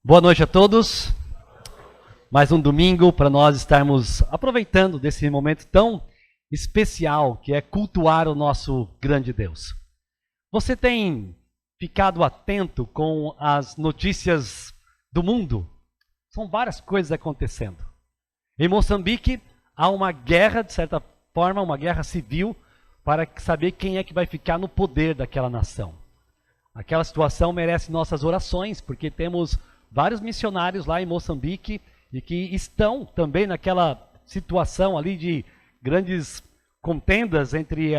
Boa noite a todos. Mais um domingo para nós estarmos aproveitando desse momento tão especial que é cultuar o nosso grande Deus. Você tem ficado atento com as notícias do mundo? São várias coisas acontecendo. Em Moçambique há uma guerra, de certa forma, uma guerra civil para saber quem é que vai ficar no poder daquela nação. Aquela situação merece nossas orações, porque temos vários missionários lá em Moçambique e que estão também naquela situação ali de grandes contendas entre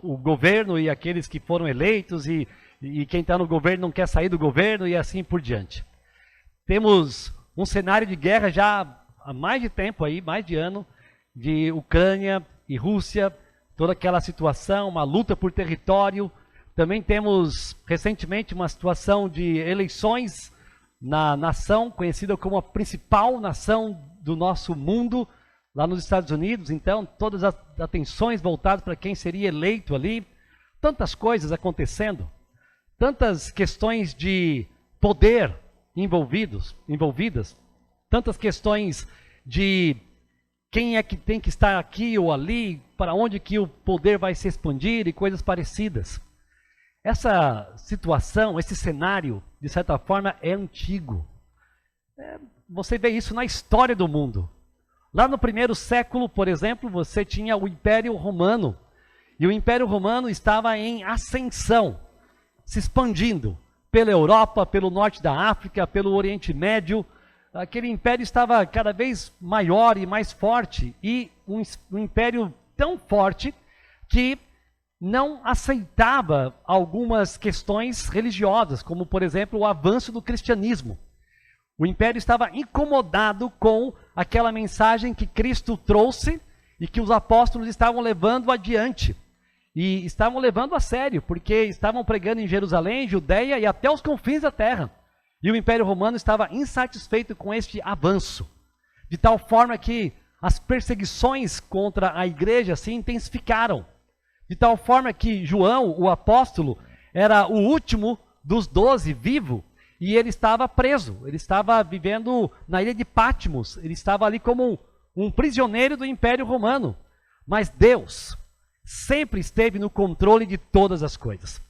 o governo e aqueles que foram eleitos e quem está no governo não quer sair do governo e assim por diante. Temos um cenário de guerra já há mais de tempo aí, mais de ano, de Ucrânia e Rússia, toda aquela situação, uma luta por território. Também temos recentemente uma situação de eleições na nação conhecida como a principal nação do nosso mundo, lá nos Estados Unidos. Então, todas as atenções voltadas para quem seria eleito ali. Tantas coisas acontecendo, tantas questões de poder envolvidas, tantas questões de quem é que tem que estar aqui ou ali, para onde que o poder vai se expandir e coisas parecidas. Essa situação, esse cenário, de certa forma, é antigo. Você vê isso na história do mundo. Lá no primeiro século, por exemplo, você tinha o Império Romano. E o Império Romano estava em ascensão, se expandindo pela Europa, pelo norte da África, pelo Oriente Médio. Aquele império estava cada vez maior e mais forte. E um império tão forte que não aceitava algumas questões religiosas, como, por exemplo, o avanço do cristianismo. O império estava incomodado com aquela mensagem que Cristo trouxe e que os apóstolos estavam levando adiante. E estavam levando a sério, porque estavam pregando em Jerusalém, Judeia e até os confins da terra. E o Império Romano estava insatisfeito com este avanço, de tal forma que as perseguições contra a igreja se intensificaram. De tal forma que João, o apóstolo, era o último dos 12 vivo e ele estava preso. Ele estava vivendo na ilha de Patmos. Ele estava ali como um prisioneiro do Império Romano. Mas Deus sempre esteve no controle de todas as coisas.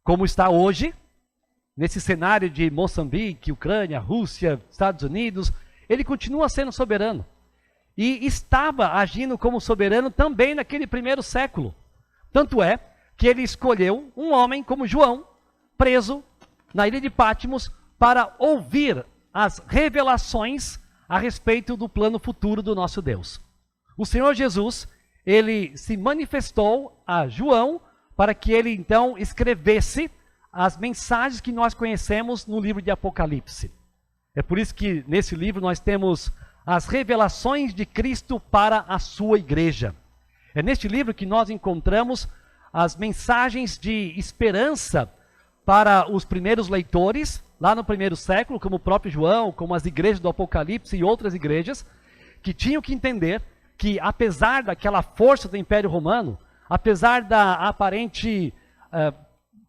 Como está hoje, nesse cenário de Moçambique, Ucrânia, Rússia, Estados Unidos, ele continua sendo soberano. E estava agindo como soberano também naquele primeiro século. Tanto é que ele escolheu um homem como João, preso na ilha de Patmos, para ouvir as revelações a respeito do plano futuro do nosso Deus. O Senhor Jesus, ele se manifestou a João para que ele então escrevesse as mensagens que nós conhecemos no livro de Apocalipse. É por isso que nesse livro nós temos as revelações de Cristo para a sua igreja. É neste livro que nós encontramos as mensagens de esperança para os primeiros leitores, lá no primeiro século, como o próprio João, como as igrejas do Apocalipse e outras igrejas, que tinham que entender que, apesar daquela força do Império Romano, apesar da aparente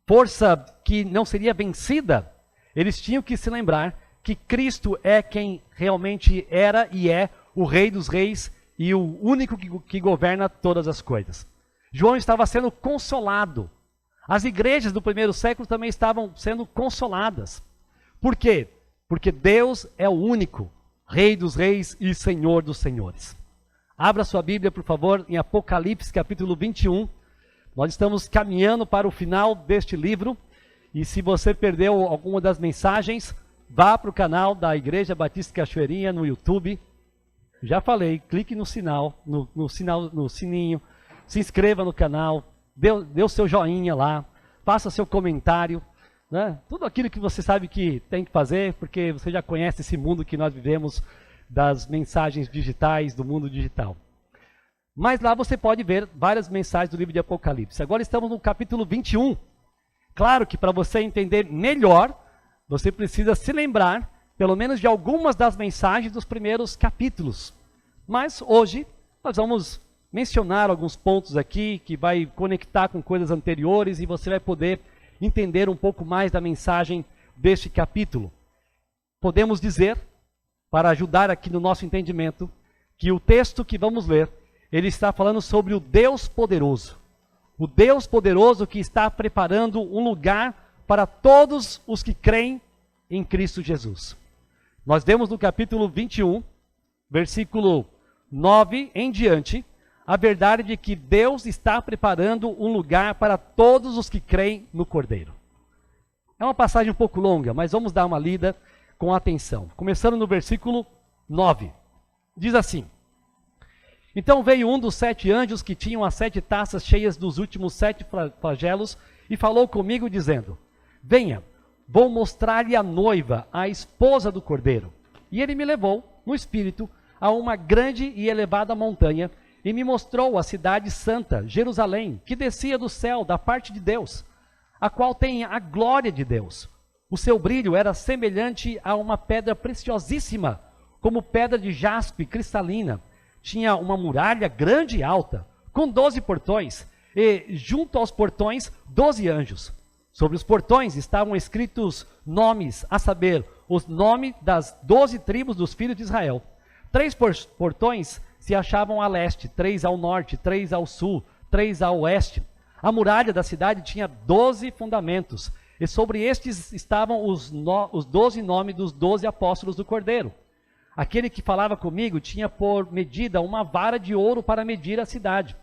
força que não seria vencida, eles tinham que se lembrar que Cristo é quem realmente era e é o Rei dos Reis e o único que governa todas as coisas. João estava sendo consolado. As igrejas do primeiro século também estavam sendo consoladas. Por quê? Porque Deus é o único Rei dos Reis e Senhor dos Senhores. Abra sua Bíblia, por favor, em Apocalipse, capítulo 21. Nós estamos caminhando para o final deste livro. E se você perdeu alguma das mensagens, vá para o canal da Igreja Batista Cachoeirinha no YouTube. Já falei, clique no sinal, no sininho, se inscreva no canal, dê o seu joinha lá, faça seu comentário, né? Tudo aquilo que você sabe que tem que fazer, porque você já conhece esse mundo que nós vivemos das mensagens digitais, do mundo digital. Mas lá você pode ver várias mensagens do livro de Apocalipse. Agora estamos no capítulo 21. Claro que para você entender melhor, você precisa se lembrar pelo menos de algumas das mensagens dos primeiros capítulos. Mas hoje nós vamos mencionar alguns pontos aqui que vai conectar com coisas anteriores e você vai poder entender um pouco mais da mensagem deste capítulo. podemos dizer, para ajudar aqui no nosso entendimento, que o texto que vamos ler, ele está falando sobre o Deus poderoso. O Deus poderoso que está preparando um lugar para todos os que creem em Cristo Jesus. Nós vemos no capítulo 21, versículo 9 em diante, a verdade de que Deus está preparando um lugar para todos os que creem no Cordeiro. É uma passagem um pouco longa, mas vamos dar uma lida com atenção. Começando no versículo 9. Diz assim: Então veio um dos 7 anjos que tinham as 7 taças cheias dos últimos 7 flagelos e falou comigo dizendo: Venha, vou mostrar-lhe a noiva, a esposa do Cordeiro. E ele me levou, no espírito, a uma grande e elevada montanha, e me mostrou a cidade santa, Jerusalém, que descia do céu, da parte de Deus, a qual tem a glória de Deus. O seu brilho era semelhante a uma pedra preciosíssima, como pedra de jaspe cristalina. Tinha uma muralha grande e alta, com 12 portões, e junto aos portões 12 anjos. Sobre os portões estavam escritos nomes, a saber, os nomes das 12 tribos dos filhos de Israel. 3 portões se achavam a leste, 3 ao norte, 3 ao sul, 3 a oeste. A muralha da cidade tinha 12 fundamentos, e sobre estes estavam os 12 nomes dos 12 apóstolos do Cordeiro. Aquele que falava comigo tinha por medida uma vara de ouro para medir a cidade,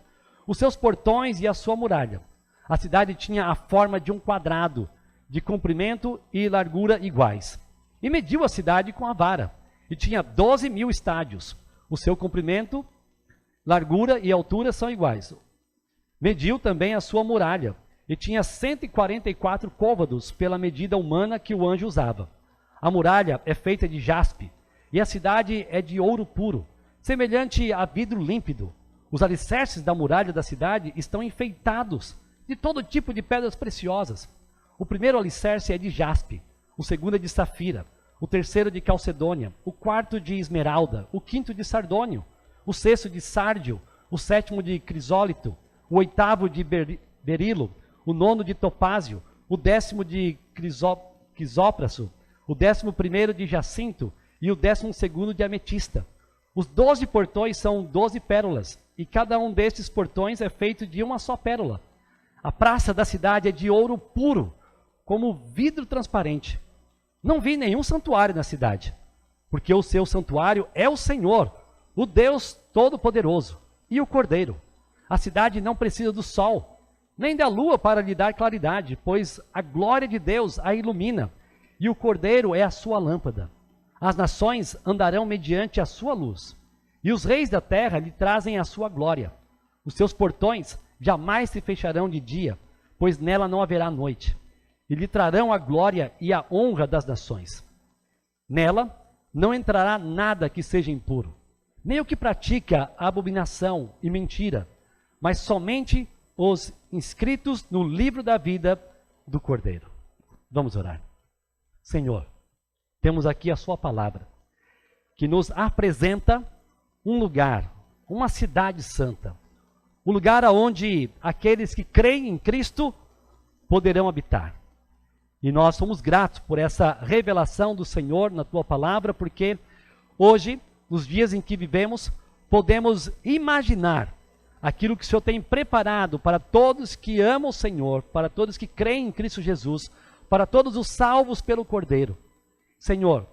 os seus portões e a sua muralha. A cidade tinha a forma de um quadrado, de comprimento e largura iguais. E mediu a cidade com a vara, e tinha 12.000 estádios. O seu comprimento, largura e altura são iguais. Mediu também a sua muralha, e tinha 144 côvados pela medida humana que o anjo usava. A muralha é feita de jaspe, e a cidade é de ouro puro, semelhante a vidro límpido. Os alicerces da muralha da cidade estão enfeitados de todo tipo de pedras preciosas. O primeiro alicerce é de jaspe, o segundo é de safira, o terceiro de calcedônia, o quarto de esmeralda, o quinto de sardônio, o sexto de sárdio, o sétimo de crisólito, o oitavo de berilo, o nono de topázio, o 10º de crisópraso, o 11º de jacinto e o 12º de ametista. Os 12 portões são 12 pérolas, e cada um destes portões é feito de uma só pérola. A praça da cidade é de ouro puro, como vidro transparente. Não vi nenhum santuário na cidade, porque o seu santuário é o Senhor, o Deus Todo-Poderoso, e o Cordeiro. A cidade não precisa do sol, nem da lua para lhe dar claridade, pois a glória de Deus a ilumina, e o Cordeiro é a sua lâmpada. As nações andarão mediante a sua luz, e os reis da terra lhe trazem a sua glória. Os seus portões jamais se fecharão de dia, pois nela não haverá noite. E lhe trarão a glória e a honra das nações. Nela não entrará nada que seja impuro, nem o que pratica a abominação e mentira, mas somente os inscritos no livro da vida do Cordeiro. Vamos orar. Senhor, temos aqui a sua palavra, que nos apresenta um lugar, uma cidade santa, o lugar onde aqueles que creem em Cristo poderão habitar. E nós somos gratos por essa revelação do Senhor na tua palavra, porque hoje, nos dias em que vivemos, podemos imaginar aquilo que o Senhor tem preparado para todos que amam o Senhor, para todos que creem em Cristo Jesus, para todos os salvos pelo Cordeiro. Senhor,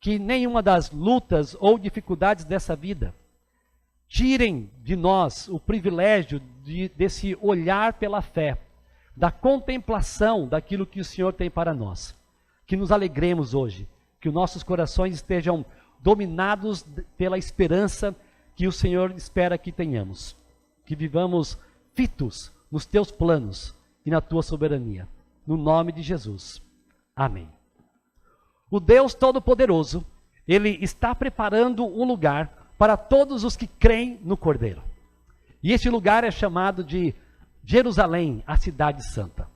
que nenhuma das lutas ou dificuldades dessa vida tirem de nós o privilégio desse olhar pela fé, da contemplação daquilo que o Senhor tem para nós. Que nos alegremos hoje, que os nossos corações estejam dominados pela esperança que o Senhor espera que tenhamos. Que vivamos fitos nos teus planos e na tua soberania. No nome de Jesus. Amém. O Deus Todo-Poderoso, Ele está preparando um lugar para todos os que creem no Cordeiro. E este lugar é chamado de Jerusalém, a cidade santa.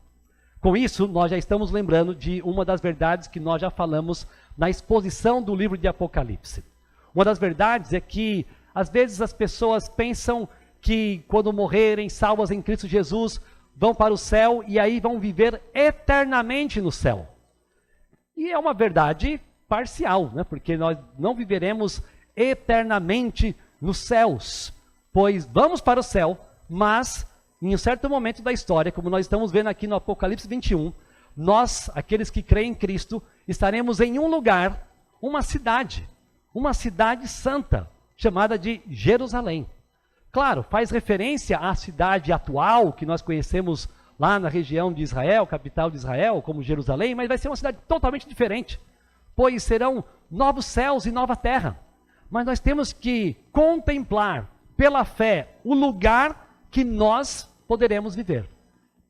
Com isso, nós já estamos lembrando de uma das verdades que nós já falamos na exposição do livro de Apocalipse. Uma das verdades é que, às vezes, as pessoas pensam que quando morrerem salvas em Cristo Jesus, vão para o céu e aí vão viver eternamente no céu. E é uma verdade parcial, né? Porque nós não viveremos eternamente nos céus, pois vamos para o céu, mas em um certo momento da história, como nós estamos vendo aqui no Apocalipse 21, nós, aqueles que creem em Cristo, estaremos em um lugar, uma cidade santa, chamada de Jerusalém. Claro, faz referência à cidade atual que nós conhecemos lá na região de Israel, capital de Israel, como Jerusalém, mas vai ser uma cidade totalmente diferente, pois serão novos céus e nova terra. Mas nós temos que contemplar, pela fé, o lugar que nós poderemos viver.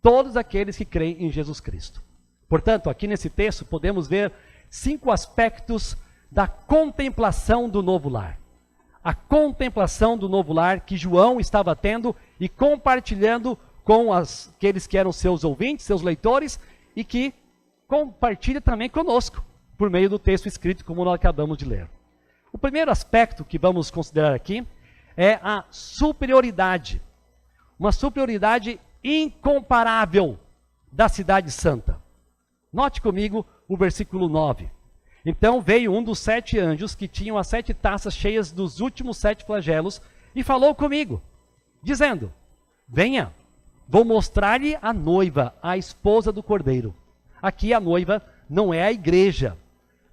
Todos aqueles que creem em Jesus Cristo. Portanto, aqui nesse texto, podemos ver 5 aspectos da contemplação do novo lar. A contemplação do novo lar que João estava tendo e compartilhando com aqueles que eram seus ouvintes, seus leitores, e que compartilha também conosco, por meio do texto escrito, como nós acabamos de ler. O primeiro aspecto que vamos considerar aqui é a superioridade. Uma superioridade incomparável da cidade santa. Note comigo o versículo 9. Então veio um dos 7 anjos que tinham as 7 taças cheias dos últimos 7 flagelos e falou comigo, dizendo: venha, vou mostrar-lhe a noiva, a esposa do Cordeiro. Aqui a noiva não é a igreja,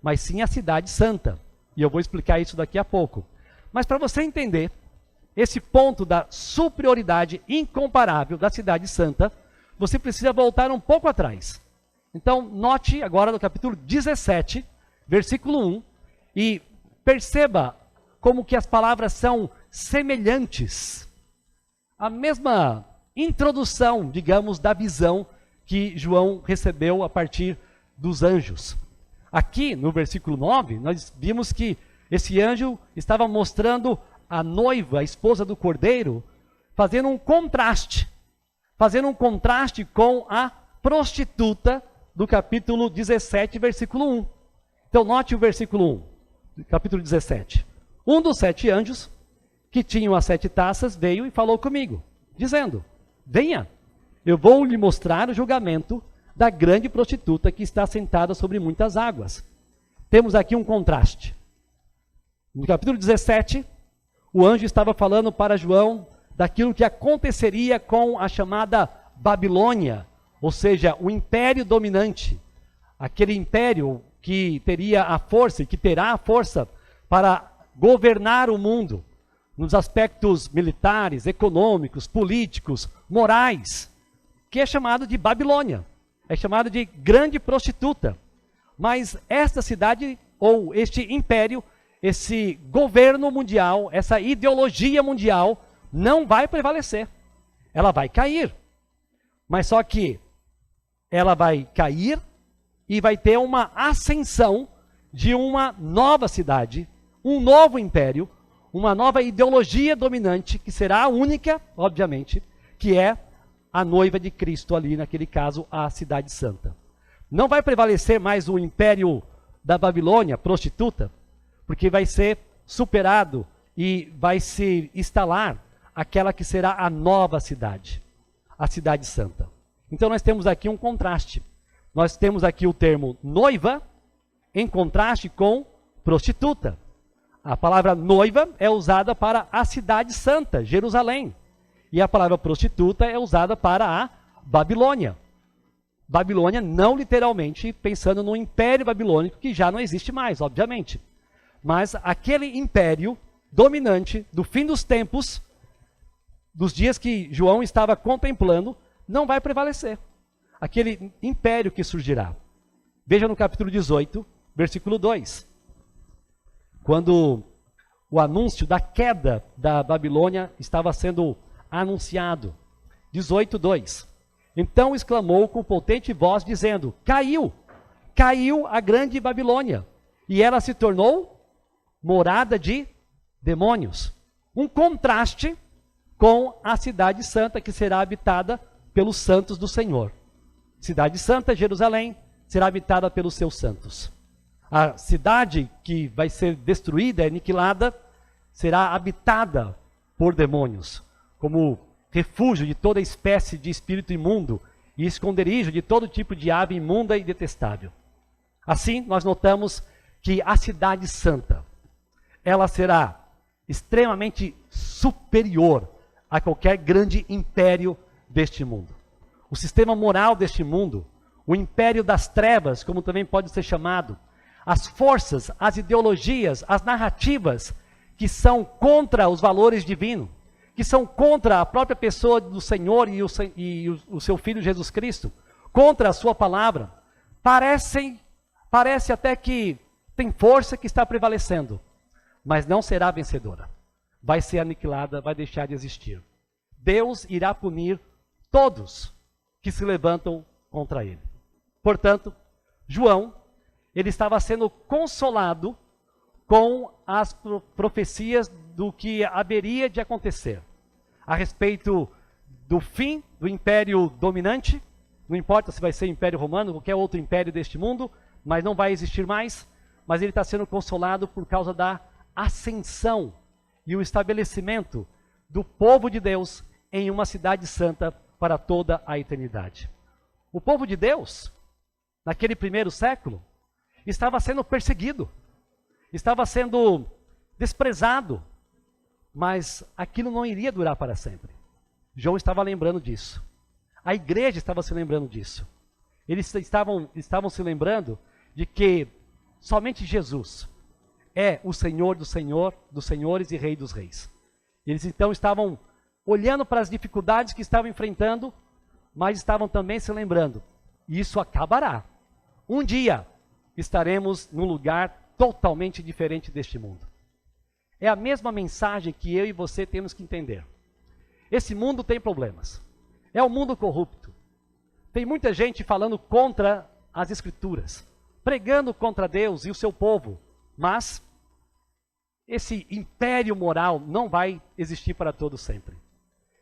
mas sim a cidade santa. E eu vou explicar isso daqui a pouco. Mas para você entender esse ponto da superioridade incomparável da cidade santa, você precisa voltar um pouco atrás. Então, note agora no capítulo 17, versículo 1, e perceba como que as palavras são semelhantes. A mesma introdução, digamos, da visão que João recebeu a partir dos anjos. Aqui, no versículo 9, nós vimos que esse anjo estava mostrando a noiva, a esposa do Cordeiro, fazendo um contraste com a prostituta do capítulo 17, versículo 1. Então, note o versículo 1, do capítulo 17. Um dos 7 anjos, que tinham as 7 taças, veio e falou comigo, dizendo: venha, eu vou lhe mostrar o julgamento da grande prostituta que está sentada sobre muitas águas. Temos aqui um contraste. No capítulo 17, o anjo estava falando para João daquilo que aconteceria com a chamada Babilônia, ou seja, o império dominante, aquele império que teria a força e que terá a força para governar o mundo, nos aspectos militares, econômicos, políticos, morais, que é chamado de Babilônia, é chamado de grande prostituta. Mas esta cidade, ou este império, esse governo mundial, essa ideologia mundial, não vai prevalecer. Ela vai cair. Mas só que ela vai cair e vai ter uma ascensão de uma nova cidade, um novo império, uma nova ideologia dominante, que será a única, obviamente, que é a noiva de Cristo ali, naquele caso, a cidade santa. Não vai prevalecer mais o império da Babilônia, prostituta, porque vai ser superado e vai se instalar aquela que será a nova cidade, a cidade santa. Então nós temos aqui um contraste. Nós temos aqui o termo noiva em contraste com prostituta. A palavra noiva é usada para a cidade santa, Jerusalém. E a palavra prostituta é usada para a Babilônia. Babilônia não literalmente pensando no império babilônico, que já não existe mais, obviamente. Mas aquele império dominante do fim dos tempos, dos dias que João estava contemplando, não vai prevalecer. Aquele império que surgirá. Veja no capítulo 18, versículo 2. Quando o anúncio da queda da Babilônia estava sendo anunciado. 18:2. Então exclamou com potente voz, dizendo: caiu, caiu a grande Babilônia, e ela se tornou morada de demônios. Um contraste com a cidade santa, que será habitada pelos santos do Senhor. Cidade santa, Jerusalém, será habitada pelos seus santos. A cidade que vai ser destruída, aniquilada, será habitada por demônios, como refúgio de toda espécie de espírito imundo e esconderijo de todo tipo de ave imunda e detestável. Assim, nós notamos que a cidade santa, ela será extremamente superior a qualquer grande império deste mundo. O sistema moral deste mundo, o império das trevas, como também pode ser chamado, as forças, as ideologias, as narrativas que são contra os valores divinos, que são contra a própria pessoa do Senhor e o seu Filho Jesus Cristo, contra a sua palavra, parece até que tem força que está prevalecendo, mas não será vencedora. Vai ser aniquilada, vai deixar de existir. Deus irá punir todos que se levantam contra ele. Portanto, João, ele estava sendo consolado com as profecias do que haveria de acontecer a respeito do fim do império dominante. Não importa se vai ser império romano, qualquer outro império deste mundo, mas não vai existir mais. Mas ele está sendo consolado por causa da ascensão e o estabelecimento do povo de Deus em uma cidade santa para toda a eternidade. O povo de Deus, naquele primeiro século, estava sendo perseguido, estava sendo desprezado, mas aquilo não iria durar para sempre. João estava lembrando disso. A igreja estava se lembrando disso. Eles estavam se lembrando de que somente Jesus é o Senhor dos senhores e Rei dos reis. Eles então estavam olhando para as dificuldades que estavam enfrentando, mas estavam também se lembrando, isso acabará. Um dia estaremos num lugar totalmente diferente deste mundo. É a mesma mensagem que eu e você temos que entender. Esse mundo tem problemas. É um mundo corrupto. Tem muita gente falando contra as Escrituras, pregando contra Deus e o seu povo, mas esse império moral não vai existir para todo sempre.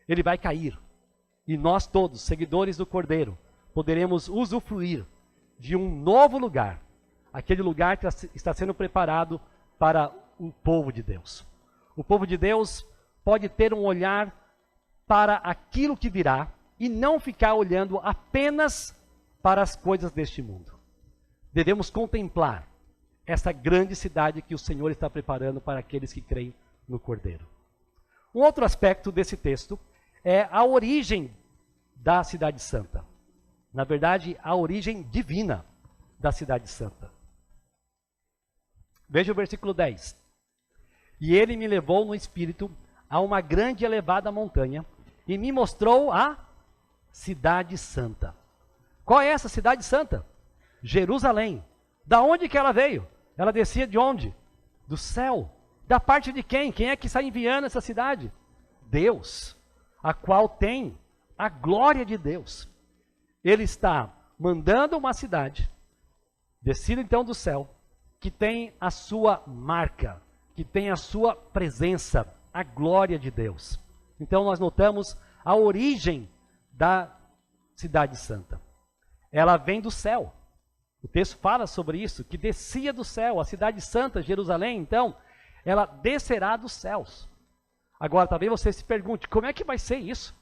Ele vai cair. E nós todos, seguidores do Cordeiro, poderemos usufruir de um novo lugar. Aquele lugar que está sendo preparado para o povo de Deus. O povo de Deus pode ter um olhar para aquilo que virá e não ficar olhando apenas para as coisas deste mundo. Devemos contemplar essa grande cidade que o Senhor está preparando para aqueles que creem no Cordeiro. Um outro aspecto desse texto é a origem da cidade santa. Na verdade, a origem divina da cidade santa. Veja o versículo 10. E ele me levou no espírito a uma grande e elevada montanha e me mostrou a cidade santa. Qual é essa cidade santa? Jerusalém. Da onde que ela veio? Ela descia de onde? Do céu. Da parte de quem? Quem é que está enviando essa cidade? Deus, a qual tem a glória de Deus. Ele está mandando uma cidade, descida então do céu, que tem a sua marca, que tem a sua presença, a glória de Deus. Então nós notamos a origem da cidade santa. Ela vem do céu. O texto fala sobre isso, que descia do céu. A cidade santa, Jerusalém, então, ela descerá dos céus. Agora, talvez você se pergunte, como é que vai ser isso?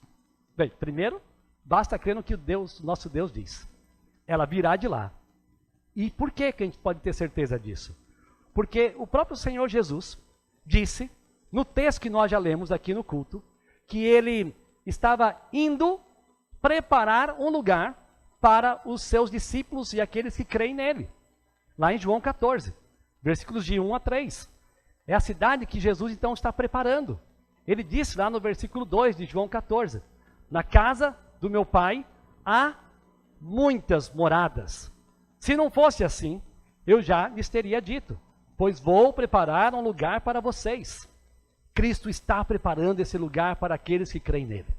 Bem, primeiro, basta crer no que nosso Deus diz. Ela virá de lá. E por que a gente pode ter certeza disso? Porque o próprio Senhor Jesus disse, no texto que nós já lemos aqui no culto, que ele estava indo preparar um lugar para os seus discípulos e aqueles que creem nele. Lá em João 14, versículos de 1 a 3. É a cidade que Jesus então está preparando. Ele disse lá no versículo 2 de João 14, na casa do meu pai há muitas moradas. Se não fosse assim, eu já lhes teria dito, pois vou preparar um lugar para vocês. Cristo está preparando esse lugar para aqueles que creem nele.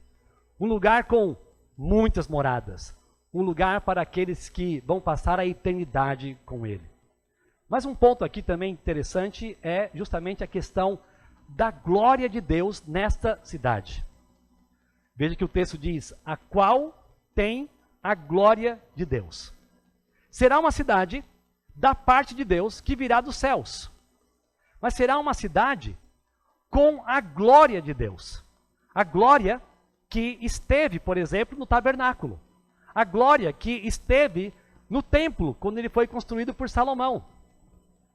Um lugar com muitas moradas. Um lugar para aqueles que vão passar a eternidade com ele. Mas um ponto aqui também interessante é justamente a questão da glória de Deus nesta cidade. Veja que o texto diz, a qual tem a glória de Deus. Será uma cidade da parte de Deus que virá dos céus. Mas será uma cidade com a glória de Deus. A glória que esteve, por exemplo, no tabernáculo. A glória que esteve no templo, quando ele foi construído por Salomão.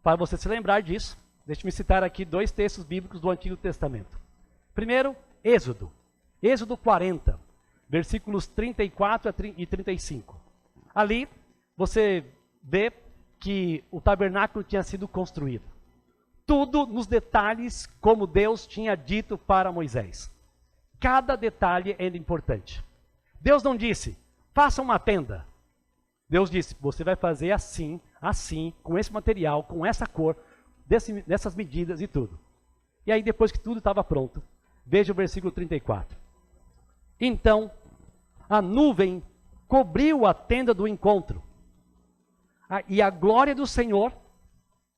para você se lembrar disso, deixe-me citar aqui 2 textos bíblicos do Antigo Testamento. Primeiro, Êxodo. Êxodo 40, versículos 34 e 35. Ali, você vê que o tabernáculo tinha sido construído. Tudo nos detalhes como Deus tinha dito para Moisés. Cada detalhe era importante. Deus não disse, faça uma tenda. Deus disse, você vai fazer assim, assim, com esse material, com essa cor, dessas medidas e tudo. E aí depois que tudo estava pronto, veja o versículo 34. Então, a nuvem cobriu a tenda do encontro, e a glória do Senhor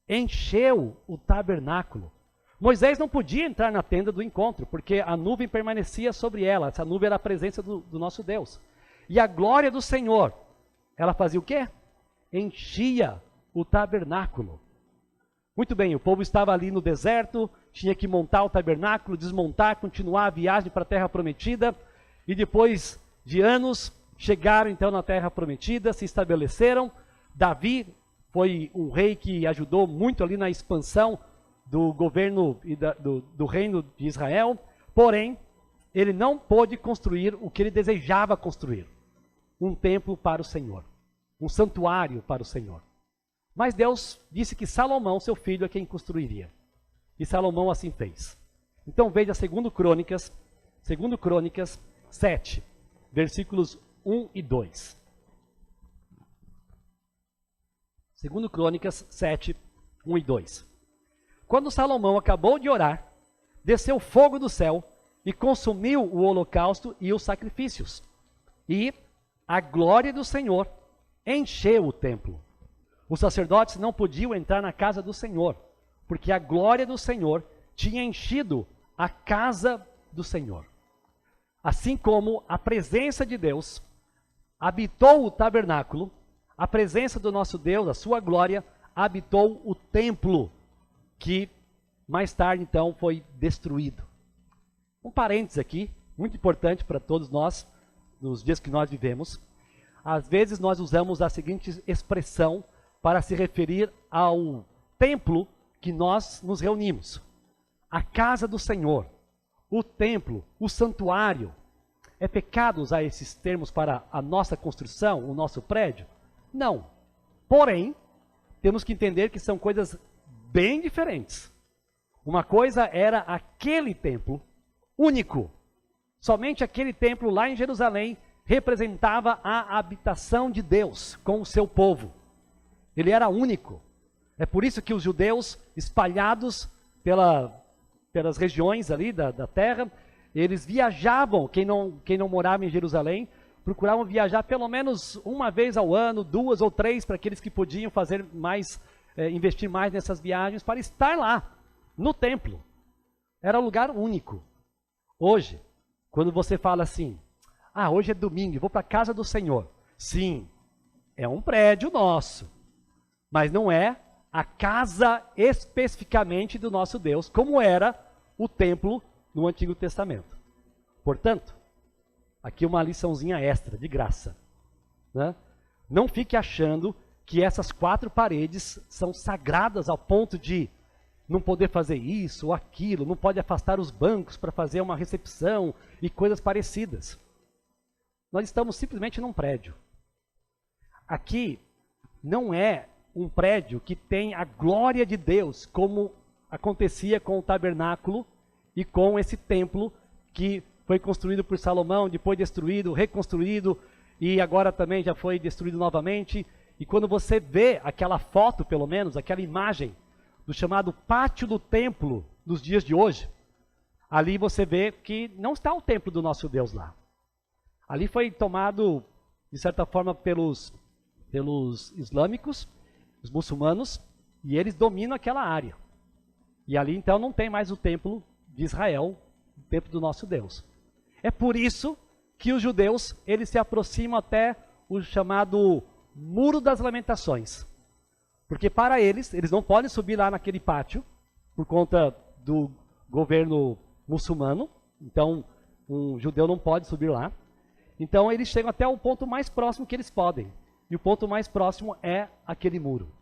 encheu o tabernáculo. Moisés não podia entrar na tenda do encontro, porque a nuvem permanecia sobre ela. Essa nuvem era a presença do nosso Deus. E a glória do Senhor, ela fazia o quê? Enchia o tabernáculo. Muito bem, o povo estava ali no deserto, tinha que montar o tabernáculo, desmontar, continuar a viagem para a terra prometida. E depois de anos, chegaram então na terra prometida, se estabeleceram. Davi foi um rei que ajudou muito ali na expansão do governo e do reino de Israel, porém, ele não pôde construir o que ele desejava construir, um templo para o Senhor, um santuário para o Senhor. Mas Deus disse que Salomão, seu filho, é quem construiria, e Salomão assim fez. Então veja 2 Crônicas 7, versículos 1 e 2. 2 Crônicas 7, 1 e 2. Quando Salomão acabou de orar, desceu fogo do céu e consumiu o holocausto e os sacrifícios. E a glória do Senhor encheu o templo. Os sacerdotes não podiam entrar na casa do Senhor, porque a glória do Senhor tinha enchido a casa do Senhor. Assim como a presença de Deus habitou o tabernáculo, a presença do nosso Deus, a sua glória, habitou o templo, que mais tarde então foi destruído. Um parênteses aqui, muito importante para todos nós, nos dias que nós vivemos. Às vezes nós usamos a seguinte expressão para se referir ao templo que nós nos reunimos. A casa do Senhor, o templo, o santuário. É pecado usar esses termos para a nossa construção, o nosso prédio? Não. Porém, temos que entender que são coisas bem diferentes. Uma coisa era aquele templo único. Somente aquele templo lá em Jerusalém representava a habitação de Deus com o seu povo. Ele era único. É por isso que os judeus espalhados pelas regiões ali da terra, eles viajavam, quem não morava em Jerusalém, procuravam viajar pelo menos uma vez ao ano, 2 ou 3, para aqueles que podiam fazer mais, investir mais nessas viagens, para estar lá, no templo. Era um lugar único. Hoje, quando você fala assim, hoje é domingo, vou para a casa do Senhor. Sim, é um prédio nosso, mas não é a casa especificamente do nosso Deus, como era o templo no Antigo Testamento. Portanto, aqui uma liçãozinha extra, de graça. Né? Não fique achando que essas 4 paredes são sagradas ao ponto de não poder fazer isso ou aquilo, não pode afastar os bancos para fazer uma recepção e coisas parecidas. Nós estamos simplesmente num prédio. Aqui não é um prédio que tem a glória de Deus, como acontecia com o tabernáculo e com esse templo que foi construído por Salomão, depois destruído, reconstruído, e agora também já foi destruído novamente. E quando você vê aquela foto, pelo menos, aquela imagem do chamado pátio do templo dos dias de hoje, ali você vê que não está o templo do nosso Deus lá. Ali foi tomado, de certa forma, pelos islâmicos, os muçulmanos, e eles dominam aquela área. E ali então não tem mais o templo de Israel, o templo do nosso Deus. É por isso que os judeus, eles se aproximam até o chamado Muro das Lamentações. Porque para eles não podem subir lá naquele pátio, por conta do governo muçulmano. Então, um judeu não pode subir lá. Então, eles chegam até o ponto mais próximo que eles podem. E o ponto mais próximo é aquele muro.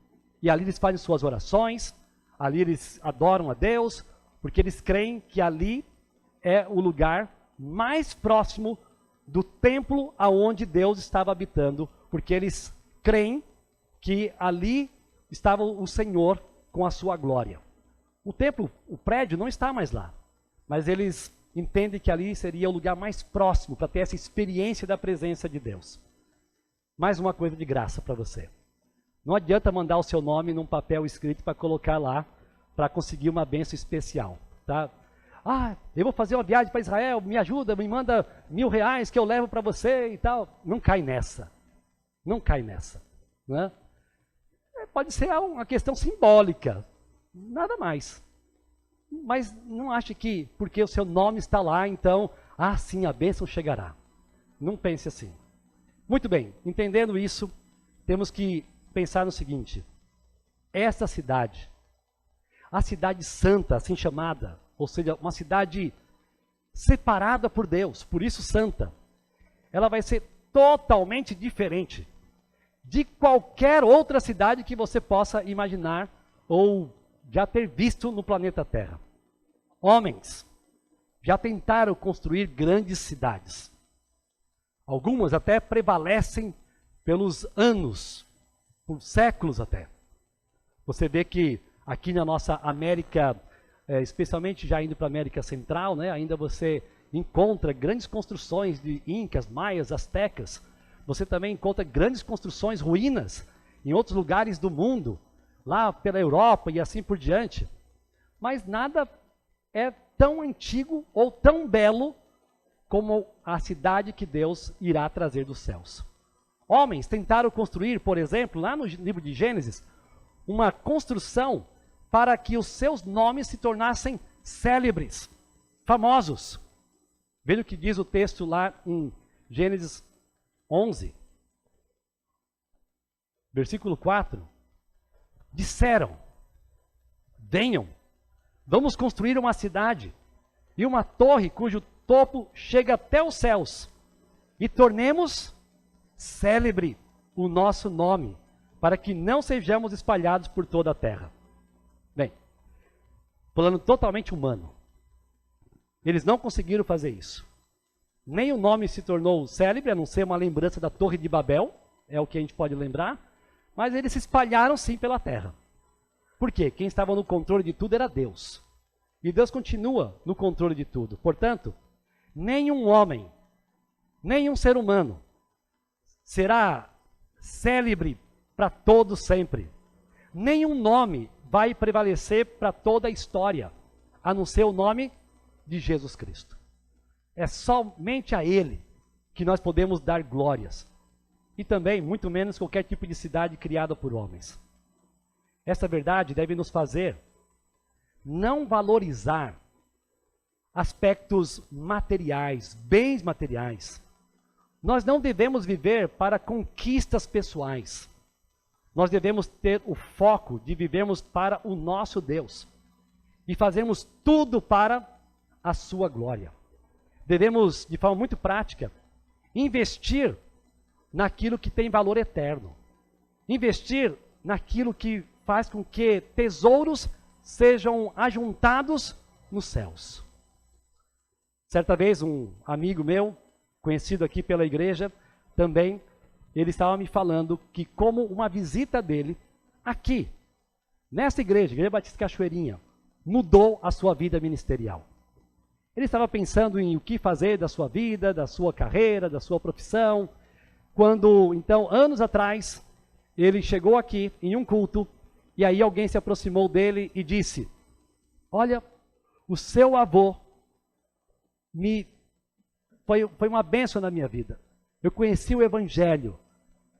E ali eles fazem suas orações, ali eles adoram a Deus, porque eles creem que ali é o lugar mais próximo do templo aonde Deus estava habitando, porque eles creem que ali estava o Senhor com a sua glória. O templo, o prédio não está mais lá, mas eles entendem que ali seria o lugar mais próximo para ter essa experiência da presença de Deus. Mais uma coisa de graça para você. Não adianta mandar o seu nome num papel escrito para colocar lá, para conseguir uma bênção especial, tá? Ah, eu vou fazer uma viagem para Israel, me ajuda, me manda R$1.000 que eu levo para você e tal. Não cai nessa. Não cai nessa. Né? Pode ser uma questão simbólica, nada mais. Mas não ache que porque o seu nome está lá, então, sim, a bênção chegará. Não pense assim. Muito bem, entendendo isso, temos que pensar no seguinte. Esta cidade, a cidade santa, assim chamada, ou seja, uma cidade separada por Deus, por isso santa, ela vai ser totalmente diferente de qualquer outra cidade que você possa imaginar ou já ter visto no planeta Terra. Homens já tentaram construir grandes cidades. Algumas até prevalecem pelos anos, por séculos até. Você vê que aqui na nossa América, especialmente já indo para a América Central, né, ainda você encontra grandes construções de incas, maias, astecas. Você também encontra grandes construções, ruínas, em outros lugares do mundo, lá pela Europa e assim por diante. Mas nada é tão antigo ou tão belo como a cidade que Deus irá trazer dos céus. Homens tentaram construir, por exemplo, lá no livro de Gênesis, uma construção para que os seus nomes se tornassem célebres, famosos. Veja o que diz o texto lá em Gênesis 11, versículo 4. Disseram, venham, vamos construir uma cidade e uma torre cujo topo chega até os céus e tornemos célebre o nosso nome, para que não sejamos espalhados por toda a terra. Bem, plano totalmente humano. Eles não conseguiram fazer isso. Nem o nome se tornou célebre, a não ser uma lembrança da Torre de Babel, é o que a gente pode lembrar, mas eles se espalharam sim pela terra. Por quê? Quem estava no controle de tudo era Deus. E Deus continua no controle de tudo. Portanto, nenhum homem, nenhum ser humano será célebre para todos sempre. Nenhum nome vai prevalecer para toda a história, a não ser o nome de Jesus Cristo. É somente a Ele que nós podemos dar glórias. E também, muito menos, qualquer tipo de cidade criada por homens. Essa verdade deve nos fazer não valorizar aspectos materiais, bens materiais. Nós não devemos viver para conquistas pessoais. Nós devemos ter o foco de vivermos para o nosso Deus e fazermos tudo para a sua glória. Devemos, de forma muito prática, investir naquilo que tem valor eterno. Investir naquilo que faz com que tesouros sejam ajuntados nos céus. Certa vez, um amigo meu, conhecido aqui pela igreja, também, ele estava me falando que como uma visita dele, aqui, nessa igreja, Igreja Batista Cachoeirinha, mudou a sua vida ministerial. Ele estava pensando em o que fazer da sua vida, da sua carreira, da sua profissão, quando, então, anos atrás, ele chegou aqui em um culto, e aí alguém se aproximou dele e disse, olha, o seu avô foi uma bênção na minha vida. Eu conheci o Evangelho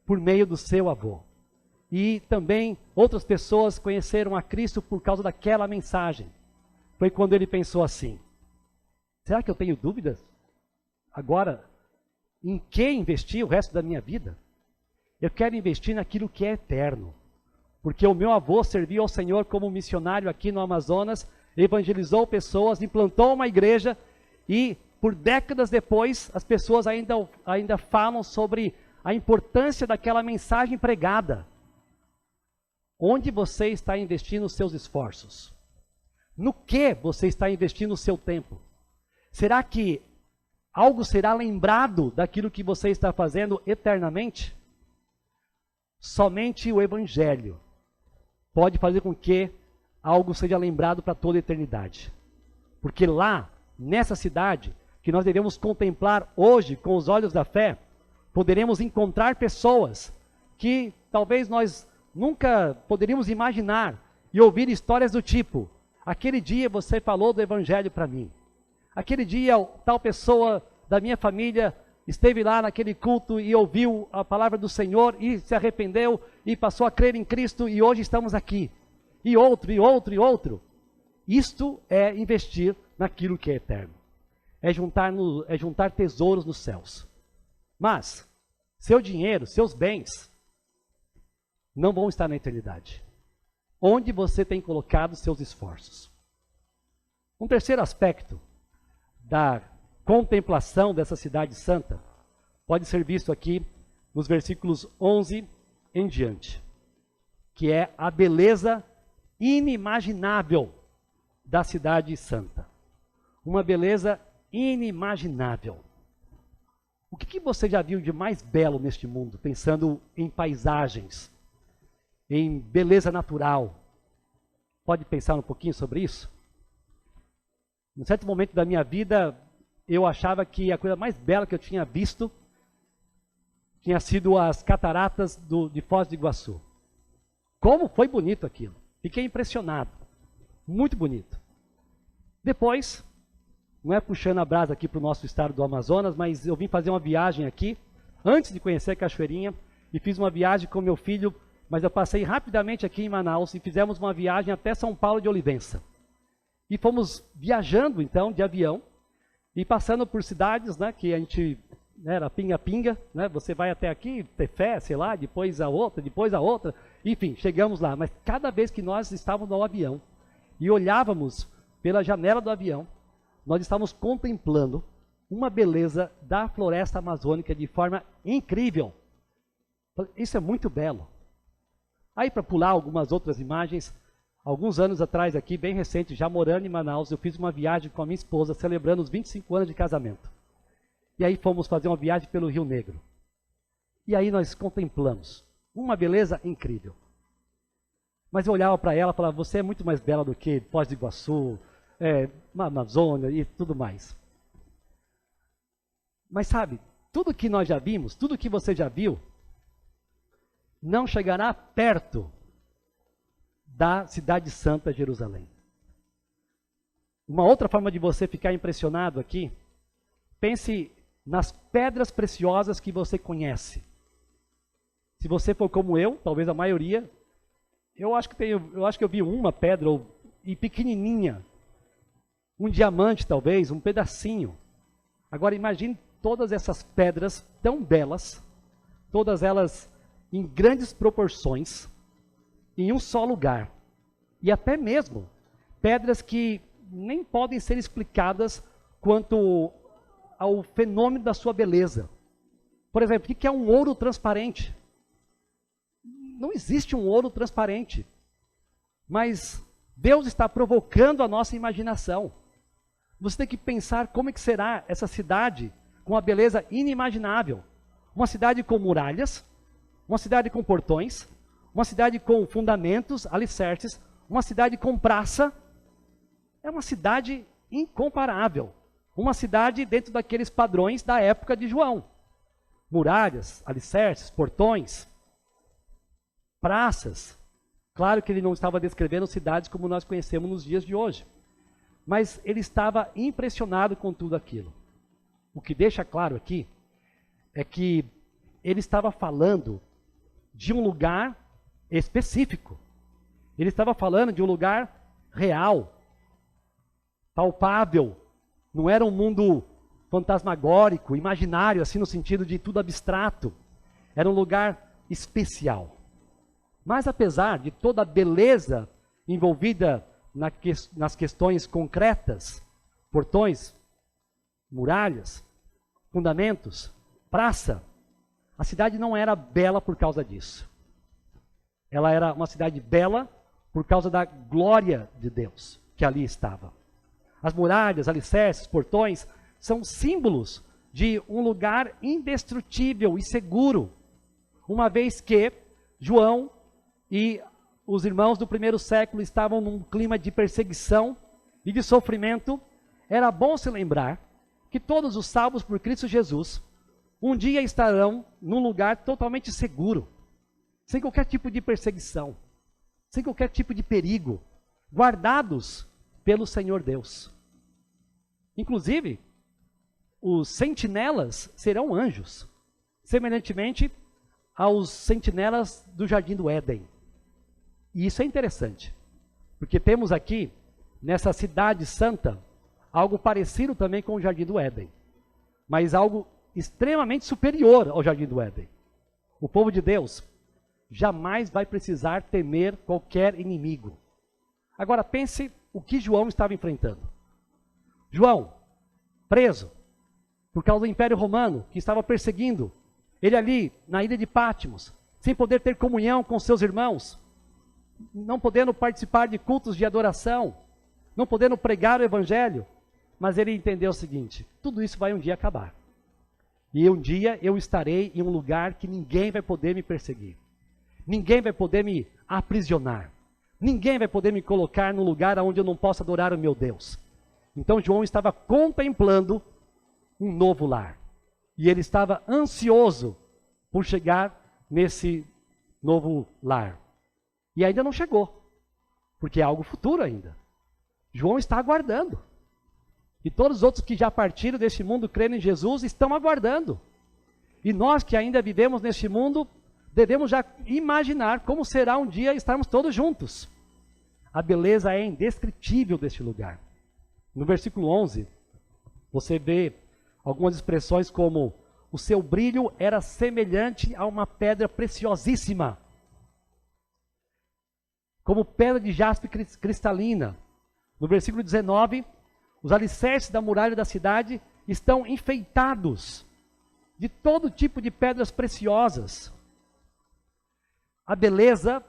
por meio do seu avô. E também outras pessoas conheceram a Cristo por causa daquela mensagem. Foi quando ele pensou assim, será que eu tenho dúvidas agora em que investir o resto da minha vida? Eu quero investir naquilo que é eterno. Porque o meu avô serviu ao Senhor como missionário aqui no Amazonas, evangelizou pessoas, implantou uma igreja e por décadas depois as pessoas ainda falam sobre a importância daquela mensagem pregada. Onde você está investindo os seus esforços? No que você está investindo o seu tempo? Será que algo será lembrado daquilo que você está fazendo eternamente? Somente o Evangelho pode fazer com que algo seja lembrado para toda a eternidade. Porque lá, nessa cidade, que nós devemos contemplar hoje com os olhos da fé, poderemos encontrar pessoas que talvez nós nunca poderíamos imaginar e ouvir histórias do tipo: aquele dia você falou do Evangelho para mim. Aquele dia tal pessoa da minha família esteve lá naquele culto e ouviu a palavra do Senhor e se arrependeu e passou a crer em Cristo e hoje estamos aqui. E outro, e outro, e outro. Isto é investir naquilo que é eterno. É juntar tesouros nos céus. Mas seu dinheiro, seus bens, não vão estar na eternidade. Onde você tem colocado seus esforços? Um terceiro aspecto da contemplação dessa cidade santa pode ser visto aqui nos versículos 11 em diante, que é a beleza inimaginável da cidade santa. Uma beleza inimaginável. O que você já viu de mais belo neste mundo, pensando em paisagens, em beleza natural? Pode pensar um pouquinho sobre isso? Em certo momento da minha vida, eu achava que a coisa mais bela que eu tinha visto tinha sido as cataratas de Foz do Iguaçu. Como foi bonito aquilo. Fiquei impressionado. Muito bonito. Depois, não é puxando a brasa aqui para o nosso estado do Amazonas, mas eu vim fazer uma viagem aqui, antes de conhecer a Cachoeirinha, e fiz uma viagem com meu filho, mas eu passei rapidamente aqui em Manaus e fizemos uma viagem até São Paulo de Olivença. E fomos viajando, então, de avião, e passando por cidades, né, que a gente, era pinga-pinga, né, você vai até aqui, Tefé, sei lá, depois a outra, enfim, chegamos lá. Mas cada vez que nós estávamos no avião e olhávamos pela janela do avião, nós estávamos contemplando uma beleza da floresta amazônica de forma incrível. Isso é muito belo. Aí, para pular algumas outras imagens, alguns anos atrás aqui, bem recente, já morando em Manaus, eu fiz uma viagem com a minha esposa, celebrando os 25 anos de casamento. E aí fomos fazer uma viagem pelo Rio Negro. E aí nós contemplamos uma beleza incrível. Mas eu olhava para ela e falava: você é muito mais bela do que Foz do Iguaçu, Amazônia e tudo mais. Mas sabe, tudo que nós já vimos, tudo que você já viu, não chegará perto da cidade santa Jerusalém. Uma outra forma de você ficar impressionado aqui, pense nas pedras preciosas que você conhece. Se você for como eu, talvez a maioria, eu acho que eu vi uma pedra e pequenininha, um diamante talvez, um pedacinho. Agora imagine todas essas pedras tão belas, todas elas em grandes proporções, em um só lugar. E até mesmo pedras que nem podem ser explicadas quanto ao fenômeno da sua beleza. Por exemplo, o que é um ouro transparente? Não existe um ouro transparente. Mas Deus está provocando a nossa imaginação. Você tem que pensar como é que será essa cidade com uma beleza inimaginável. Uma cidade com muralhas, uma cidade com portões, uma cidade com fundamentos, alicerces, uma cidade com praça. É uma cidade incomparável. Uma cidade dentro daqueles padrões da época de João. Muralhas, alicerces, portões, praças. Claro que ele não estava descrevendo cidades como nós conhecemos nos dias de hoje. Mas ele estava impressionado com tudo aquilo. O que deixa claro aqui é que ele estava falando de um lugar específico. Ele estava falando de um lugar real, palpável. Não era um mundo fantasmagórico, imaginário, assim no sentido de tudo abstrato. Era um lugar especial. Mas apesar de toda a beleza envolvida nas questões concretas, portões, muralhas, fundamentos, praça, a cidade não era bela por causa disso. Ela era uma cidade bela por causa da glória de Deus que ali estava. As muralhas, alicerces, portões são símbolos de um lugar indestrutível e seguro, uma vez que João e os irmãos do primeiro século estavam num clima de perseguição e de sofrimento. Era bom se lembrar que todos os salvos por Cristo Jesus um dia estarão num lugar totalmente seguro, sem qualquer tipo de perseguição, sem qualquer tipo de perigo, guardados pelo Senhor Deus. Inclusive, os sentinelas serão anjos, semelhantemente aos sentinelas do Jardim do Éden. E isso é interessante, porque temos aqui, nessa cidade santa, algo parecido também com o Jardim do Éden, mas algo extremamente superior ao Jardim do Éden. O povo de Deus jamais vai precisar temer qualquer inimigo. Agora pense o que João estava enfrentando. João, preso por causa do Império Romano, que estava perseguindo ele ali na ilha de Patmos, sem poder ter comunhão com seus irmãos, não podendo participar de cultos de adoração, não podendo pregar o Evangelho. Mas ele entendeu o seguinte: tudo isso vai um dia acabar. E um dia eu estarei em um lugar que ninguém vai poder me perseguir. Ninguém vai poder me aprisionar. Ninguém vai poder me colocar num lugar onde eu não possa adorar o meu Deus. Então João estava contemplando um novo lar. E ele estava ansioso por chegar nesse novo lar. E ainda não chegou, porque é algo futuro ainda. João está aguardando. E todos os outros que já partiram deste mundo crendo em Jesus estão aguardando. E nós que ainda vivemos neste mundo, devemos já imaginar como será um dia estarmos todos juntos. A beleza é indescritível deste lugar. No versículo 11, você vê algumas expressões como: o seu brilho era semelhante a uma pedra preciosíssima, como pedra de jaspe cristalina. No versículo 19, os alicerces da muralha da cidade estão enfeitados de todo tipo de pedras preciosas. A beleza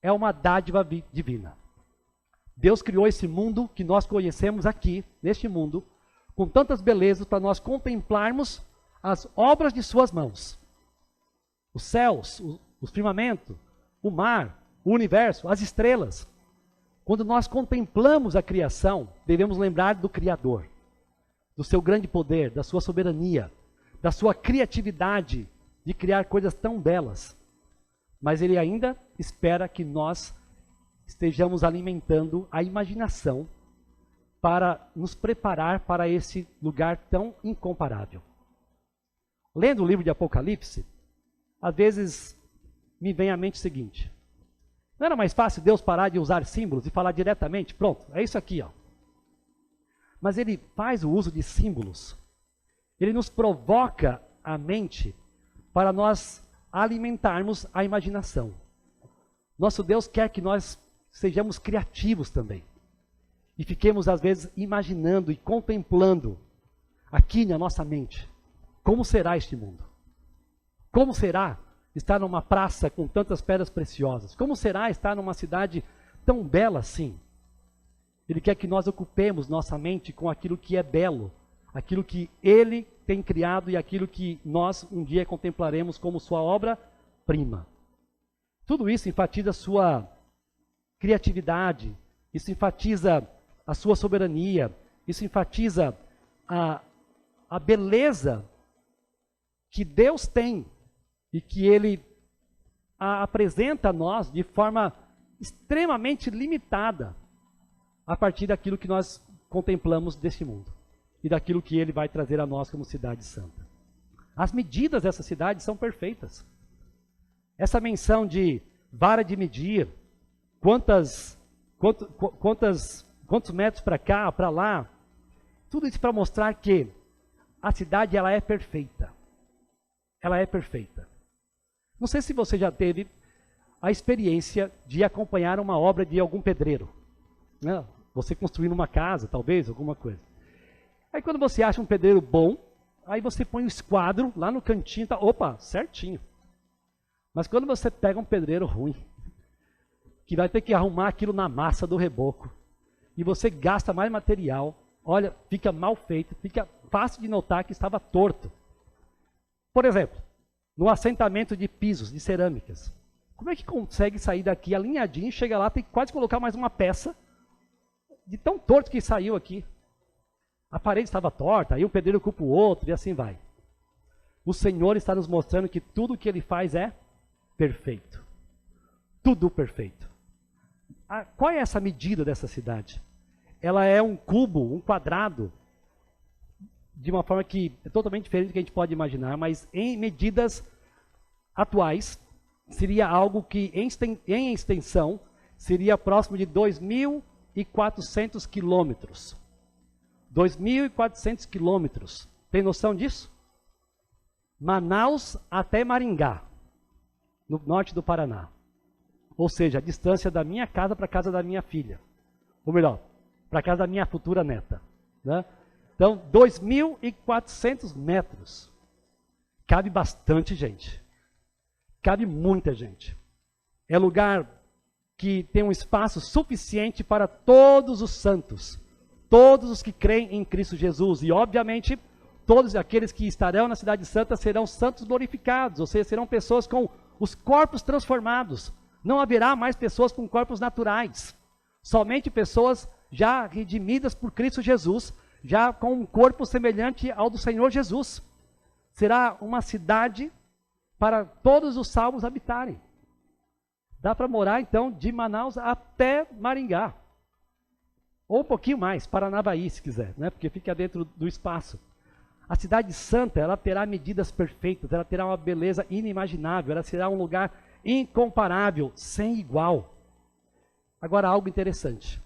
é uma dádiva divina. Deus criou esse mundo que nós conhecemos aqui, neste mundo, com tantas belezas para nós contemplarmos as obras de suas mãos. Os céus, o firmamento, o mar, o universo, as estrelas. Quando nós contemplamos a criação, devemos lembrar do Criador, do seu grande poder, da sua soberania, da sua criatividade de criar coisas tão belas. Mas Ele ainda espera que nós estejamos alimentando a imaginação para nos preparar para esse lugar tão incomparável. Lendo o livro de Apocalipse, às vezes me vem à mente o seguinte: não era mais fácil Deus parar de usar símbolos e falar diretamente? Pronto, é isso aqui, ó. Mas Ele faz o uso de símbolos. Ele nos provoca a mente para nós alimentarmos a imaginação. Nosso Deus quer que nós sejamos criativos também. E fiquemos, às vezes, imaginando e contemplando aqui na nossa mente como será este mundo. Como será estar numa praça com tantas pedras preciosas? Como será estar numa cidade tão bela assim? Ele quer que nós ocupemos nossa mente com aquilo que é belo, aquilo que Ele tem criado e aquilo que nós um dia contemplaremos como sua obra-prima. Tudo isso enfatiza a sua criatividade, isso enfatiza a sua soberania, isso enfatiza a beleza que Deus tem e que Ele a apresenta a nós de forma extremamente limitada a partir daquilo que nós contemplamos deste mundo e daquilo que Ele vai trazer a nós como cidade santa. As medidas dessa cidade são perfeitas. Essa menção de vara de medir, quantos metros para cá, para lá, tudo isso para mostrar que a cidade ela é perfeita. Ela é perfeita. Não sei se você já teve a experiência de acompanhar uma obra de algum pedreiro. Né? Você construindo uma casa, talvez, alguma coisa. Aí quando você acha um pedreiro bom, aí você põe um esquadro lá no cantinho, tá, opa, certinho. Mas quando você pega um pedreiro ruim, que vai ter que arrumar aquilo na massa do reboco. E você gasta mais material, olha, fica mal feito, fica fácil de notar que estava torto. Por exemplo, no assentamento de pisos, de cerâmicas. Como é que consegue sair daqui alinhadinho, chega lá, tem que quase colocar mais uma peça de tão torto que saiu aqui. A parede estava torta, aí um pedreiro culpa o outro e assim vai. O Senhor está nos mostrando que tudo o que Ele faz é perfeito. Tudo perfeito. Qual é essa medida dessa cidade? Ela é um cubo, um quadrado, de uma forma que é totalmente diferente do que a gente pode imaginar, mas em medidas atuais, seria algo que em extensão seria próximo de 2.400 quilômetros. 2.400 quilômetros. Tem noção disso? Manaus até Maringá, no norte do Paraná. Ou seja, a distância da minha casa para a casa da minha filha. Ou melhor, para a casa da minha futura neta. Né? Então, 2.400 metros. Cabe bastante gente. Cabe muita gente. É lugar que tem um espaço suficiente para todos os santos. Todos os que creem em Cristo Jesus. E, obviamente, todos aqueles que estarão na Cidade Santa serão santos glorificados. Ou seja, serão pessoas com os corpos transformados. Não haverá mais pessoas com corpos naturais. Somente pessoas já redimidas por Cristo Jesus, já com um corpo semelhante ao do Senhor Jesus. Será uma cidade para todos os salvos habitarem. Dá para morar, então, de Manaus até Maringá. Ou um pouquinho mais, Paranavaí, se quiser, né? Porque fica dentro do espaço. A Cidade Santa, ela terá medidas perfeitas, ela terá uma beleza inimaginável, ela será um lugar incomparável, sem igual. Agora, algo interessante.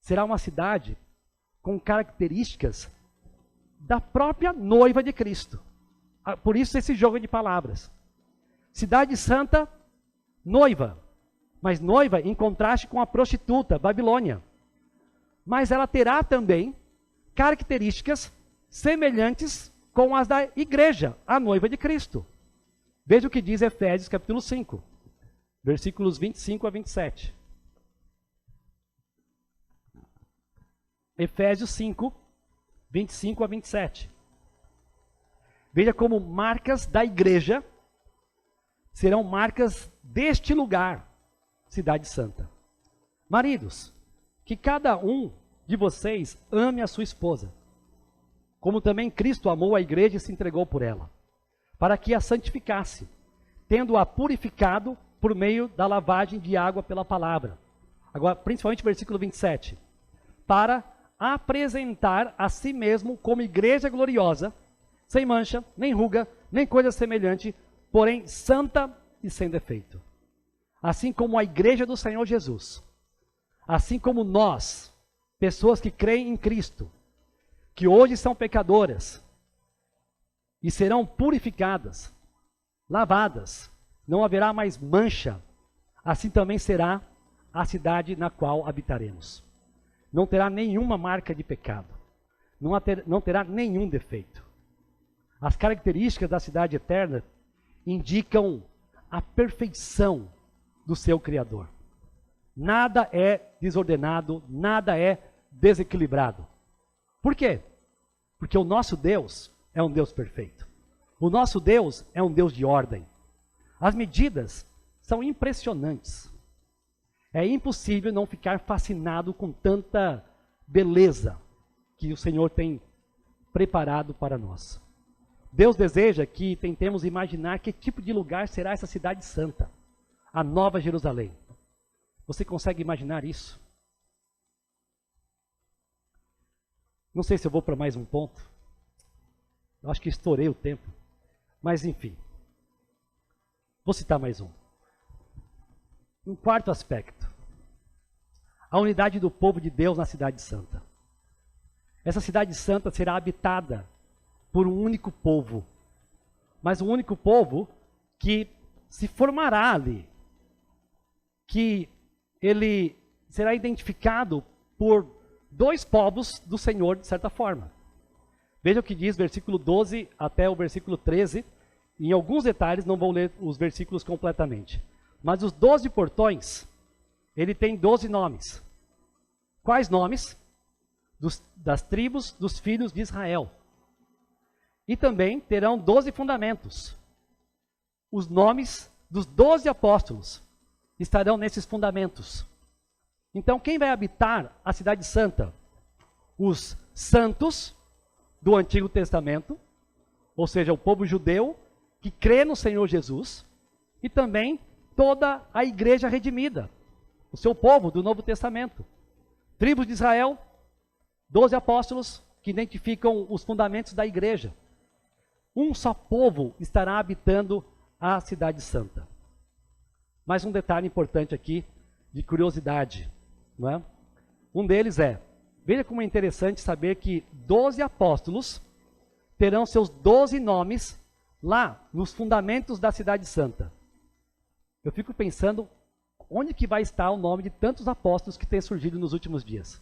Será uma cidade com características da própria noiva de Cristo. Por isso esse jogo de palavras. Cidade Santa, noiva. Mas noiva em contraste com a prostituta, Babilônia. Mas ela terá também características semelhantes com as da igreja, a noiva de Cristo. Veja o que diz Efésios capítulo 5, versículos 25 a 27. Efésios 5, 25 a 27. Veja como marcas da igreja serão marcas deste lugar, Cidade Santa. Maridos, que cada um de vocês ame a sua esposa, como também Cristo amou a igreja e se entregou por ela, para que a santificasse, tendo-a purificado por meio da lavagem de água pela palavra. Agora, principalmente o versículo 27. Para apresentar a si mesmo como igreja gloriosa, sem mancha, nem ruga, nem coisa semelhante, porém santa e sem defeito. Assim como a igreja do Senhor Jesus, assim como nós, pessoas que creem em Cristo, que hoje são pecadoras, e serão purificadas, lavadas, não haverá mais mancha, assim também será a cidade na qual habitaremos. Não terá nenhuma marca de pecado, não terá nenhum defeito. As características da cidade eterna indicam a perfeição do seu Criador. Nada é desordenado, nada é desequilibrado. Por quê? Porque o nosso Deus é um Deus perfeito. O nosso Deus é um Deus de ordem. As medidas são impressionantes. É impossível não ficar fascinado com tanta beleza que o Senhor tem preparado para nós. Deus deseja que tentemos imaginar que tipo de lugar será essa cidade santa, a Nova Jerusalém. Você consegue imaginar isso? Não sei se eu vou para mais um ponto. Eu acho que estourei o tempo. Mas enfim. Vou citar mais um. Um quarto aspecto. A unidade do povo de Deus na cidade santa. Essa cidade santa será habitada por um único povo. Mas um único povo que se formará ali. Que ele será identificado por dois povos do Senhor, de certa forma. Veja o que diz versículo 12 até o versículo 13. Em alguns detalhes, não vou ler os versículos completamente. Mas os 12 portões ele tem 12 nomes. Quais nomes? Das tribos dos filhos de Israel. E também terão 12 fundamentos. Os nomes dos 12 apóstolos estarão nesses fundamentos. Então, quem vai habitar a cidade santa? Os santos do Antigo Testamento, ou seja, o povo judeu que crê no Senhor Jesus, e também toda a igreja redimida, o seu povo do Novo Testamento. Tribos de Israel, 12 apóstolos que identificam os fundamentos da igreja. Um só povo estará habitando a cidade santa. Mais um detalhe importante aqui, de curiosidade, não é? Um deles é, veja como é interessante saber que 12 apóstolos terão seus 12 nomes lá nos fundamentos da cidade santa. Eu fico pensando, onde que vai estar o nome de tantos apóstolos que têm surgido nos últimos dias?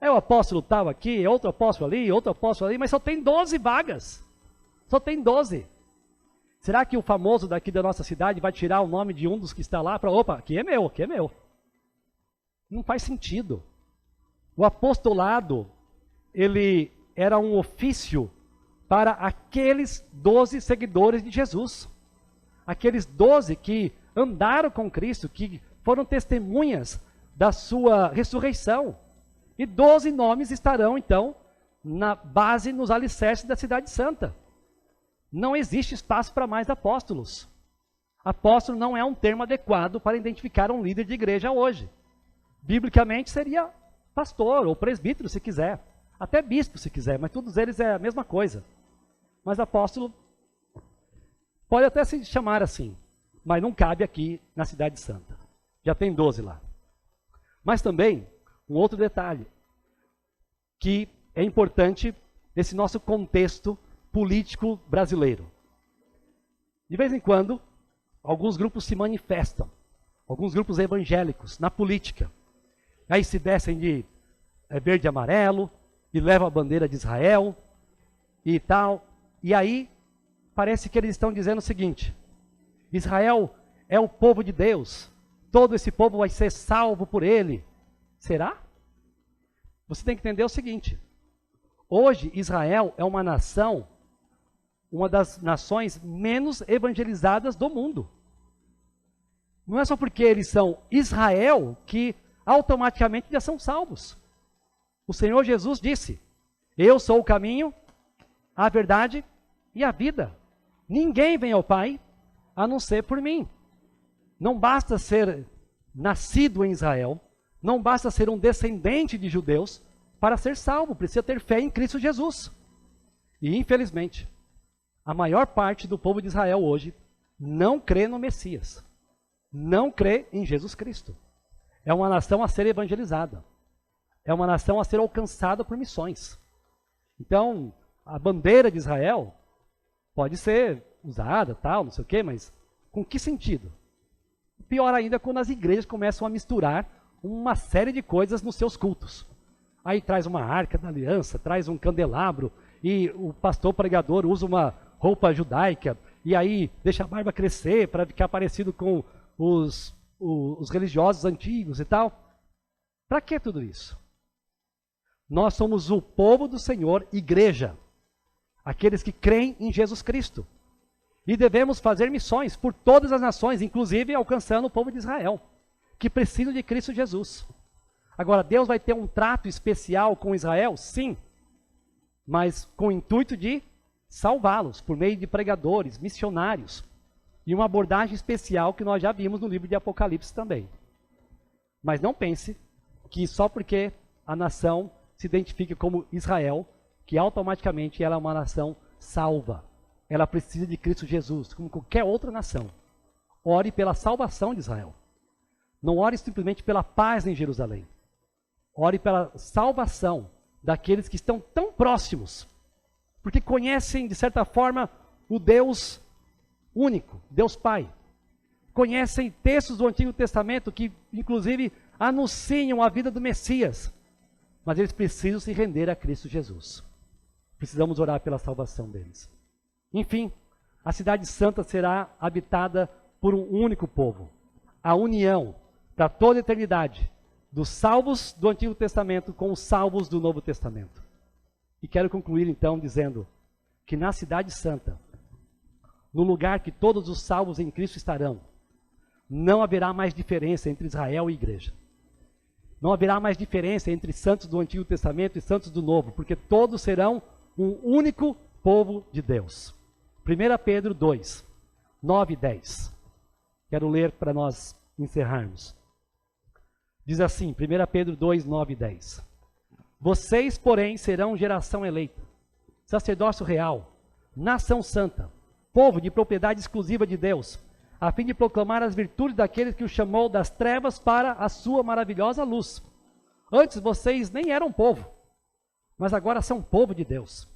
É o apóstolo tal aqui, é outro apóstolo ali, mas só tem 12 vagas. Só tem 12. Será que o famoso daqui da nossa cidade vai tirar o nome de um dos que está lá para, opa, aqui é meu, aqui é meu? Não faz sentido. O apostolado, ele era um ofício para aqueles 12 seguidores de Jesus. Aqueles 12 que andaram com Cristo, que foram testemunhas da sua ressurreição. E 12 nomes estarão, então, na base, nos alicerces da cidade santa. Não existe espaço para mais apóstolos. Apóstolo não é um termo adequado para identificar um líder de igreja hoje. Biblicamente seria pastor ou presbítero, se quiser. Até bispo, se quiser, mas todos eles é a mesma coisa. Mas apóstolo pode até se chamar assim, mas não cabe aqui na cidade santa. Já tem 12 lá. Mas também, um outro detalhe, que é importante nesse nosso contexto político brasileiro. De vez em quando, alguns grupos se manifestam, alguns grupos evangélicos na política. Aí se vestem de verde e amarelo, e levam a bandeira de Israel, e tal. E aí, parece que eles estão dizendo o seguinte: Israel é o povo de Deus, todo esse povo vai ser salvo por ele. Será? Você tem que entender o seguinte: hoje Israel é uma nação, uma das nações menos evangelizadas do mundo. Não é só porque eles são Israel que automaticamente já são salvos. O Senhor Jesus disse: eu sou o caminho, a verdade e a vida. Ninguém vem ao Pai a não ser por mim. Não basta ser nascido em Israel, não basta ser um descendente de judeus para ser salvo, precisa ter fé em Cristo Jesus. E infelizmente, a maior parte do povo de Israel hoje não crê no Messias, não crê em Jesus Cristo. É uma nação a ser evangelizada, é uma nação a ser alcançada por missões. Então, a bandeira de Israel pode ser usada, tal, não sei o quê, mas com que sentido? Pior ainda é quando as igrejas começam a misturar uma série de coisas nos seus cultos. Aí traz uma arca da aliança, traz um candelabro, e o pastor pregador usa uma roupa judaica, e aí deixa a barba crescer para ficar parecido com os religiosos antigos e tal. Para que tudo isso? Nós somos o povo do Senhor, igreja, aqueles que creem em Jesus Cristo. E devemos fazer missões por todas as nações, inclusive alcançando o povo de Israel, que precisa de Cristo Jesus. Agora, Deus vai ter um trato especial com Israel? Sim, mas com o intuito de salvá-los por meio de pregadores, missionários, e uma abordagem especial que nós já vimos no livro de Apocalipse também. Mas não pense que só porque a nação se identifica como Israel, que automaticamente ela é uma nação salva. Ela precisa de Cristo Jesus, como qualquer outra nação. Ore pela salvação de Israel. Não ore simplesmente pela paz em Jerusalém. Ore pela salvação daqueles que estão tão próximos, porque conhecem, de certa forma, o Deus único, Deus Pai. Conhecem textos do Antigo Testamento que, inclusive, anunciam a vida do Messias. Mas eles precisam se render a Cristo Jesus. Precisamos orar pela salvação deles. Enfim, a cidade santa será habitada por um único povo. A união para toda a eternidade, dos salvos do Antigo Testamento com os salvos do Novo Testamento. E quero concluir então dizendo que na Cidade Santa, no lugar que todos os salvos em Cristo estarão, não haverá mais diferença entre Israel e igreja. Não haverá mais diferença entre santos do Antigo Testamento e santos do Novo, porque todos serão um único povo de Deus. 1 Pedro 2, 9 e 10. Quero ler para nós encerrarmos. Diz assim, 1 Pedro 2, 9 e 10. Vocês, porém, serão geração eleita, sacerdócio real, nação santa, povo de propriedade exclusiva de Deus, a fim de proclamar as virtudes daquele que o chamou das trevas para a sua maravilhosa luz. Antes vocês nem eram povo, mas agora são povo de Deus.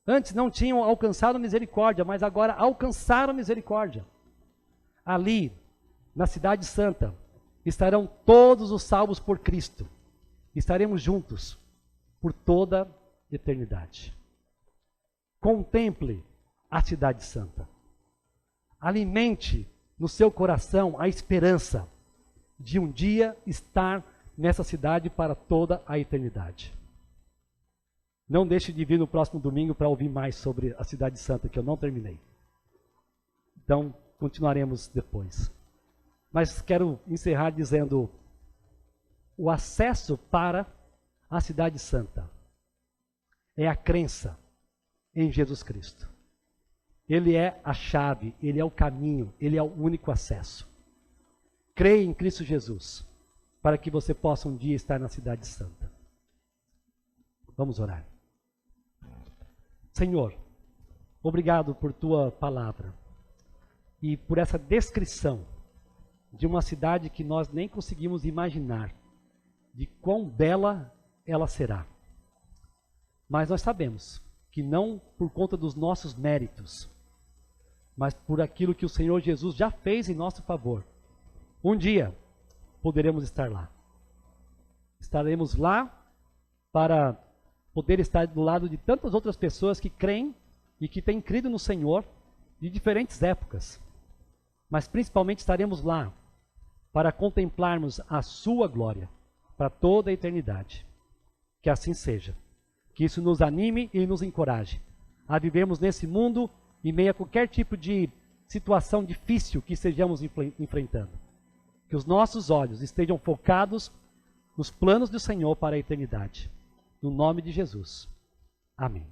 Antes não tinham alcançado misericórdia, mas agora alcançaram misericórdia. Ali, na Cidade Santa, estarão todos os salvos por Cristo. Estaremos juntos por toda a eternidade. Contemple a Cidade Santa. Alimente no seu coração a esperança de um dia estar nessa cidade para toda a eternidade. Não deixe de vir no próximo domingo para ouvir mais sobre a Cidade Santa, que eu não terminei. Então, continuaremos depois. Mas quero encerrar dizendo: o acesso para a Cidade Santa é a crença em Jesus Cristo. Ele é a chave, Ele é o caminho, Ele é o único acesso. Creia em Cristo Jesus, para que você possa um dia estar na Cidade Santa. Vamos orar. Senhor, obrigado por Tua palavra e por essa descrição de uma cidade que nós nem conseguimos imaginar de quão bela ela será. Mas nós sabemos que não por conta dos nossos méritos, mas por aquilo que o Senhor Jesus já fez em nosso favor, um dia poderemos estar lá. Estaremos lá para poder estar do lado de tantas outras pessoas que creem e que têm crido no Senhor de diferentes épocas. Mas principalmente estaremos lá para contemplarmos a sua glória para toda a eternidade. Que assim seja. Que isso nos anime e nos encoraje a vivermos nesse mundo em meio a qualquer tipo de situação difícil que estejamos enfrentando. Que os nossos olhos estejam focados nos planos do Senhor para a eternidade. No nome de Jesus. Amém.